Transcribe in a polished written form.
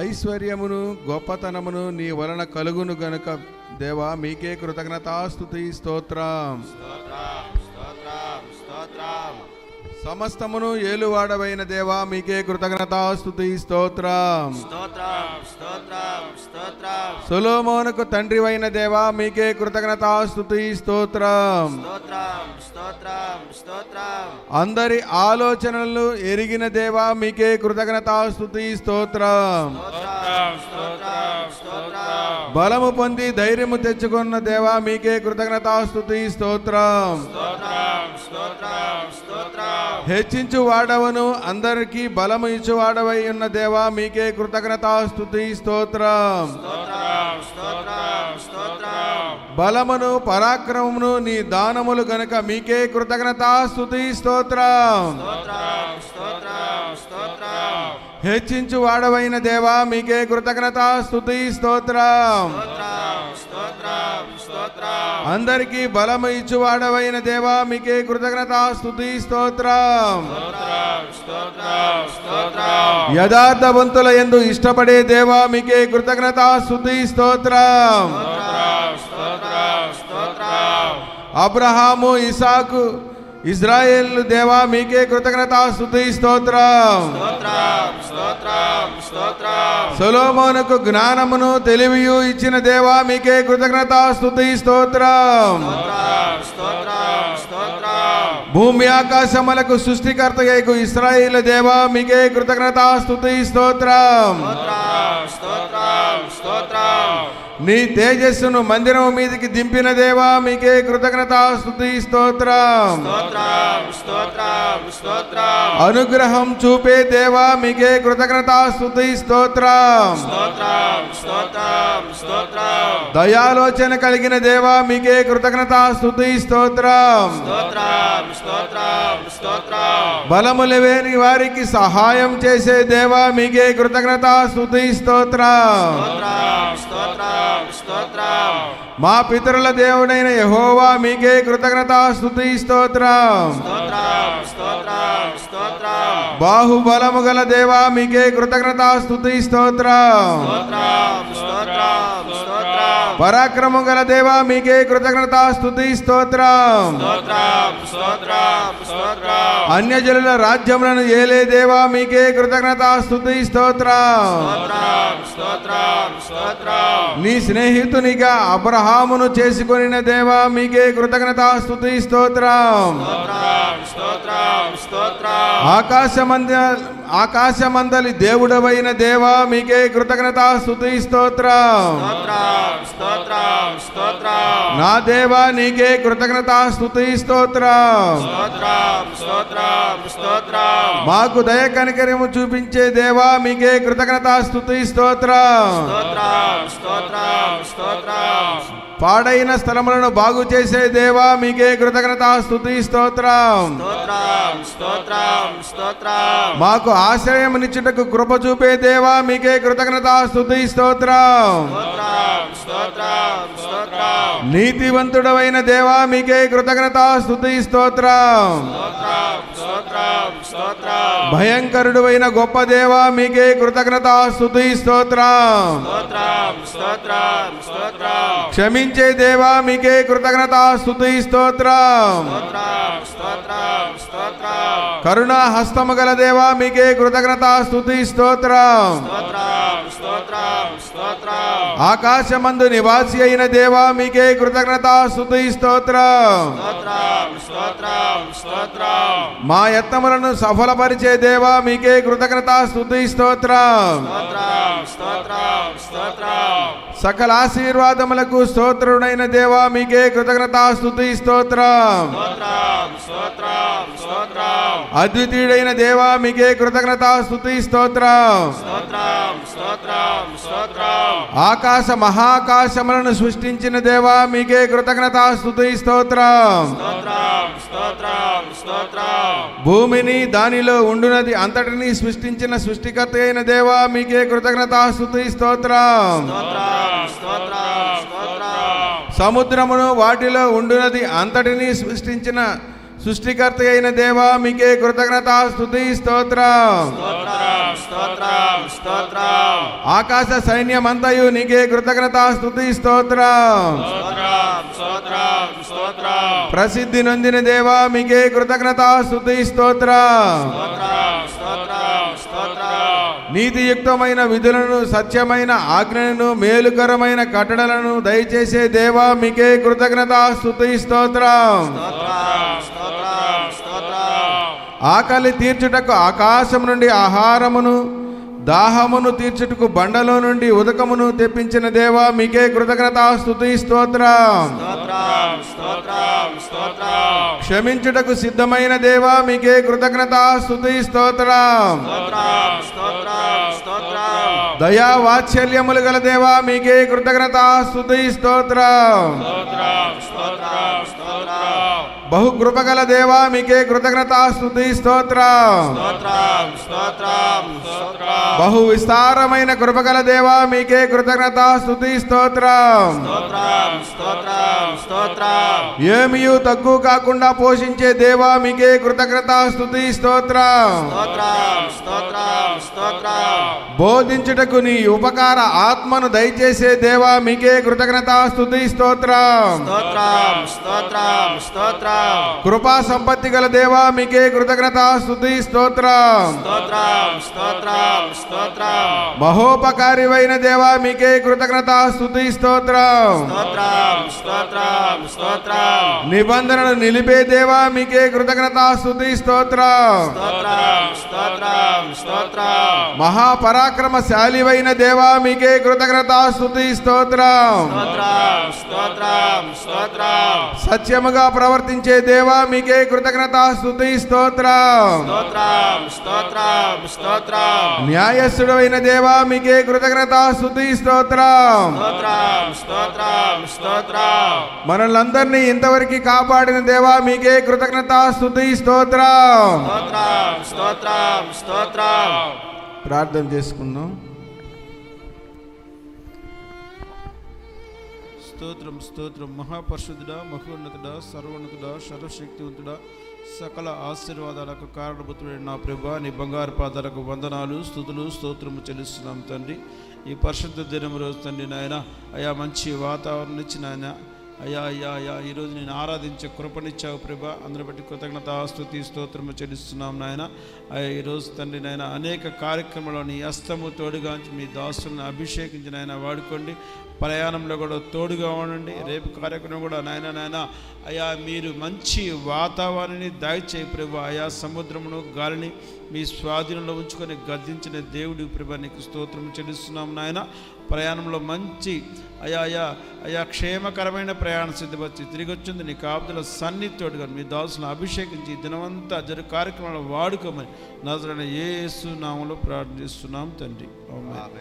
ఐశ్వర్యమును గొప్పతనమును నీ వలన కలుగును గనుక దేవా మీకే కృతజ్ఞతాస్తుతి స్తోత్రం. సమస్తమును ఏలువాడవైన దేవా మీకే కృతజ్ఞతాస్తుతి స్తోత్రం. సొలొమోనుకు తండ్రివైన దేవా మీకే కృతజ్ఞతాస్తుతి స్తోత్రం. అందరి ఆలోచనలు ఎరిగిన దేవా మీకే కృతజ్ఞతాస్తుతి స్తోత్రం. బలము పొంది ధైర్యము తెచ్చుకున్న దేవా మీకే కృతజ్ఞతాస్తుతి స్తోత్రం. హెచ్చించు వాడవను అందరికీ బలము ఇచ్చు వాడవై ఉన్న దేవా మీకే కృతజ్ఞతాస్తుతి స్తోత్రం. బలమును పరాక్రమమును నీ దానములు గనుక మీకే కృతజ్ఞతాస్తుతి స్తోత్రం. హెచ్చించు వాడవైన దేవా మీకే కృతజ్ఞతాస్తుతి స్తోత్రం. అందరికీ బలము ఇచ్చు వాడవైన దేవా మీకే కృతజ్ఞతాస్తుతి స్తోత్రం. యథార్థవంతుల యందు ఇష్టపడే దేవా మీకే కృతజ్ఞతాస్తుతి స్తోత్రం. అబ్రహాము ఇసాకు ఇజ్రాయేలు దేవా మీకే కృతజ్ఞతాస్తుతి స్తోత్రం. సొలొమోనుకు జ్ఞానమును తెలివియు ఇచ్చిన దేవా మీకే కృతజ్ఞతాస్తుతి స్తోత్రం. భూమి ఆకాశములకు సృష్టికర్తయగు ఇశ్రాయేలు దేవా మీకే కృతజ్ఞతాస్తుతి స్తోత్రం. నీ తేజస్సును మందిరం మీదకి దింపిన దేవా మీకే కృతజ్ఞతాస్తుతి స్తోత్రం. అనుగ్రహం చూపే దేవా మీకే కృతజ్ఞతాస్తుతి స్తోత్రం. దయాలోచన కలిగిన దేవా మీకే కృతజ్ఞతాస్తుతి స్తోత్రం. బలములు లేని వారికి సహాయం చేసే దేవా మీకే కృతజ్ఞతాస్తుతి స్తోత్రం. మా పితరుల దేవుడైన యెహోవా మీకే కృతజ్ఞతాస్తుతి స్తోత్రం. బాహుబలము గల దేవా మీకే కృతజ్ఞతాస్తుతి స్తోత్రం. పరాక్రమం గల దేవా మీకే కృతజ్ఞతాస్తుతి స్తోత్రం. అన్యజనుల రాజ్యములను ఏలే దేవా మీకే కృతజ్ఞతాస్తుతి స్తోత్రం. నీ స్నేహితునిగా అబ్రహామును చేసుకొనిన దేవా మీకే కృతజ్ఞతాస్తుతి స్తోత్రం. ఆకాశమందలి దేవుడవైన దేవా మీకే కృతజ్ఞతాస్తుతి స్తోత్రం. నా దేవా నీకే కృతజ్ఞతాస్తుతి స్తోత్రం. మాకు దయ కనికరము చూపించే దేవా మీకే కృతజ్ఞతాస్తుతి స్తోత్రం. పాడైన స్థలములను బాగు చేసే దేవా మీకే కృతజ్ఞతాస్తుతి స్తోత్రం. మాకు ఆశ్రయమునిచ్చుటకు కృప చూపే దేవా మీకే కృతజ్ఞతాస్తుతి స్తోత్రం. నీతివంతుడవైన దేవా మీకే కృతజ్ఞతాస్తుతి స్తోత్రం. భయంకరుడైన గొప్ప దేవా మీకే కృతజ్ఞతాస్తుతి స్తోత్రం. క్షమించే దేవా మీకే కృతజ్ఞతాస్తుతి స్తోత్రం. కరుణా హస్తము గల దేవా మీకే కృతజ్ఞతాస్తుతి స్తోత్రం. ఆకాశమందు నివాసి అయిన దేవా మీకే కృతజ్ఞతాస్తుతి స్తోత్రం. మా యత్నములను సఫలపరిచే దేవా మీకే కృతజ్ఞతాస్తుతి స్తోత్రం. సకల ఆశీర్వాదములకు స్తోత్రుడైన దేవా మీకే కృతజ్ఞతాస్తుతి స్తోత్రం. అద్వితీయుడైన దేవా మీకే కృతజ్ఞతాస్తుతి స్తోత్రం. ఆకాశ మహాకాశములను సృష్టించిన దేవా మీకే కృతజ్ఞతాస్తుతి స్తోత్రం. భూమిని దానిలో ఉండునది అంతటినీ సృష్టించిన సృష్టికర్త అయిన దేవా మీకే కృతజ్ఞతాస్తుతి స్తోత్రం. సముద్రమును వాటిలో ఉండునది అంతటినీ సృష్టించిన సృష్టికర్త అయిన దేవా మీకే కృతజ్ఞతాస్తుతి స్తోత్రం. స్తోత్రం స్తోత్రం ఆకాశ సైన్యమంతయు నీకే కృతజ్ఞత స్తుతి స్తోత్రం స్తోత్రం స్తోత్రం స్తోత్రం ప్రసిద్ధి నొందిన దేవా మీకే కృతజ్ఞత స్తుతి స్తోత్రం స్తోత్రం స్తోత్రం స్తోత్రం నీతియుక్తమైన విధులను సత్యమైన ఆజ్ఞలను మేలుకరమైన కట్టడలను దయచేసే దేవా మీకే కృతజ్ఞత స్తుతి స్తోత్రం స్తోత్రం స్తోత్రం స్తోత్రం ఆకలి తీర్చుటకు ఆకాశం నుండి ఆహారమును దాహమును తీర్చుటకు బండలో నుండి ఉదకమును తెప్పించిన దేవా మీకే కృతజ్ఞత స్తుతి స్తోత్రం స్తోత్రం స్తోత్రం స్తోత్రం క్షమించుటకు సిద్ధమైన దేవా మీకే కృతజ్ఞత స్తుతి స్తోత్రం స్తోత్రం స్తోత్రం స్తోత్రం దయా వాత్సల్యములు గల దేవా మీకే కృతజ్ఞత స్తుతి స్తోత్రం స్తోత్రం స్తోత్రం స్తోత్రం బహు కృపగల దేవా మీకే కృతజ్ఞత స్తుతి స్తోత్రం స్తోత్రం స్తోత్రం స్తోత్రం బహు విస్తారమైన కృపగల దేవా మీకే కృతజ్ఞత స్తుతి స్తోత్రం స్తోత్రం స్తోత్రం స్తోత్రం ఏమియు తక్కువ కాకుండా పోషించే దేవా మీకే కృతజ్ఞత స్తుతి స్తోత్రం స్తోత్రం స్తోత్రం స్తోత్రం బోధించుటకు నీ ఉపకార ఆత్మను దయచేసే దేవా మీకే కృతజ్ఞత స్తుతి స్తోత్రం స్తోత్రం స్తోత్రం స్తోత్రం కృపా సంపత్తి గల దేవా మీకే కృతజ్ఞత స్తుతి స్తోత్రం స్తోత్రం స్తోత్రం స్తోత్రం మహోపకారివైన దేవా మీకే కృతజ్ఞత స్తుతి స్తోత్రం స్తోత్రం స్తోత్రం స్తోత్రం నిబంధనను నిలిపే దేవా మీకే కృతజ్ఞత స్తుతి స్తోత్రం స్తోత్రం స్తోత్రం స్తోత్రం మహాపరాక్రమశాలివైన దేవా మీకే కృతజ్ఞత స్తుతి స్తోత్రం స్తోత్రం స్తోత్రం స్తోత్రం సత్యముగా ప్రవర్తించే దేవా మీకే కృతజ్ఞత స్తుతి స్తోత్రం స్తోత్రం స్తోత్రం స్తోత్రం న్యాయస్థుడైన దేవా మీకే కృతజ్ఞత స్తుతి స్తోత్రం స్తోత్రం స్తోత్రం స్తోత్రం మనల్నందరినీ ఇంతవరకు కాపాడిన దేవా మీకే కృతజ్ఞత స్తుతి స్తోత్రం స్తోత్రం స్తోత్రం స్తోత్రం ప్రార్థన చేసుకుందాం. స్తోత్రం స్తోత్రం మహాపరిశుద్ధుడా మహోన్నతుడా సర్వోన్నతుడా సర్వశక్తివంతుడా సకల ఆశీర్వాదాలకు కారణభూతుడైన నా ప్రభా నీ బంగారు పాదాలకు వందనాలు స్తుతులు స్తోత్రము చెల్లిస్తున్నాం తండ్రి. ఈ పరిశుద్ధ దినం రోజు తండ్రి నాయన అయా మంచి వాతావరణం ఇచ్చి నాయన అయ్యా అయ్యా అయ్యా ఈరోజు నేను ఆరాధించే కృపనిచ్చావు ప్రభా అందరి బట్టి కృతజ్ఞత స్తుతి స్తోత్రము చెల్లిస్తున్నాం నాయన. అయ్యా ఈరోజు తండ్రి నాయన అనేక కార్యక్రమాల్లో నీ హస్తము తోడుగా మీ దాసులను అభిషేకించి నాయన వాడుకోండి. ప్రయాణంలో కూడా తోడుగా ఉండండి. రేపు కార్యక్రమం కూడా నాయన అయా మీరు మంచి వాతావరణాన్ని దయచేయి ప్రభా. అయా సముద్రమును గాలిని మీ స్వాధీనంలో ఉంచుకొని గద్దించిన దేవుడి ప్రభా నీకు స్తోత్రం చెల్లిస్తున్నాం నాయన. ప్రయాణంలో మంచి అయా క్షేమకరమైన ప్రయాణం సిద్ధపరిచి తిరిగి వచ్చింది నీ కాపుదల సన్నిధితోడుగా మీ దాసులను అభిషేకించి దినమంతా జరుగు కార్యక్రమాలు వాడుకోమని నజరైన యేసు నామములో ప్రార్థిస్తున్నాం తండ్రి. ఆమేన్.